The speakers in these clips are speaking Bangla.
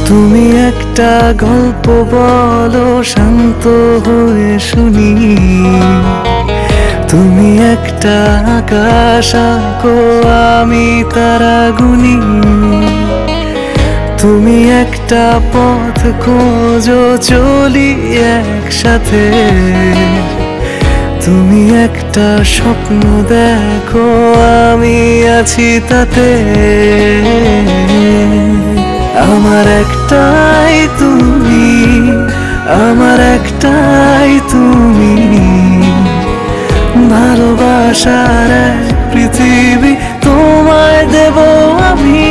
তুমি একটা গল্প বলো শান্ত হয়ে শুনি, তুমি একটা আকাশ আঁকো আমি তারা গুনি, তুমি একটা পথ খোঁজো চলি একসাথে, তুমি একটা স্বপ্ন দেখো আমি আছি তাতে। আমার একটাই তুমি, আমার একটাই তুমি, ভালোবাসার এক পৃথিবী তোমায় দেব আমি।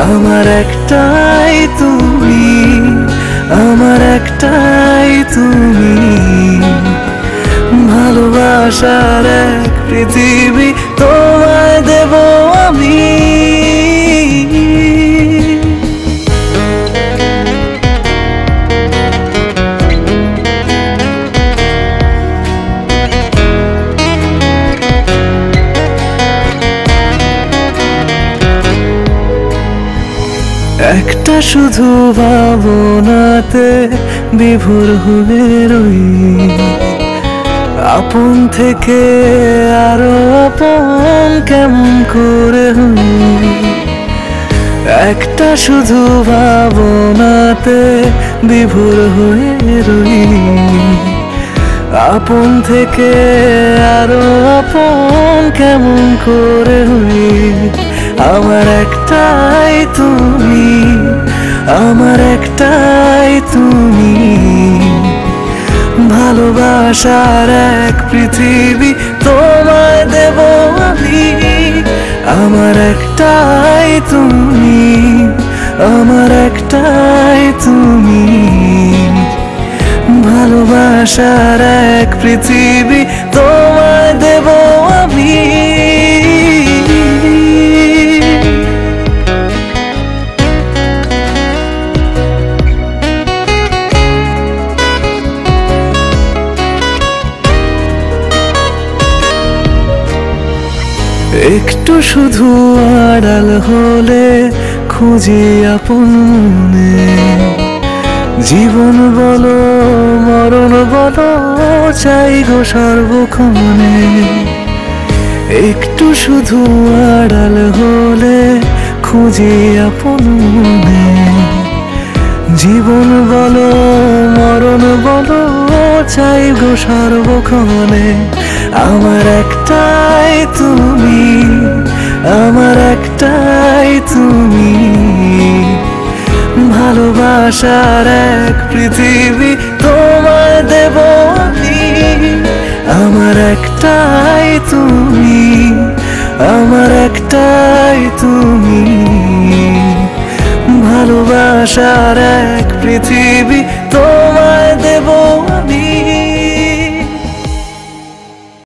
আমার একটাই তুমি, আমার একটাই তুমি, ভালোবাসার এক পৃথিবী তোমায় দেব আমি। একটা শুধু ভাবনাতে বিভোর হয়ে রই, আপন থেকে আরো আপন কেমন করে হই। একটা শুধু ভাবনাতে বিভোর হয়ে রই, আপন থেকে আরো আপন কেমন করে হই। আমার একটাই তুমি, আমার একটাই তুমি, ভালোবাসার এক পৃথিবী তোমায় দেব আমি। আমার একটাই তুমি, আমার একটাই তুমি, ভালোবাসার এক পৃথিবী তোমায় দেব আমি। একটু শুধু আড়াল হলে খুঁজি আপন মনে, জীবন বলো মরণ বলো চাই গো সর্বক্ষণে। একটু শুধু আড়াল হলে খুঁজি আপন মনে, জীবন বলো মরণ বলো চাই গো সর্বক্ষণে। আমার একটাই তুমি, আমার একটাই তুমি, ভালোবাসার এক পৃথিবী তোমায় দেব আমি। আমার একটাই তুমি, আমার একটাই তুমি, ভালোবাসার এক পৃথিবী তোমায় দেব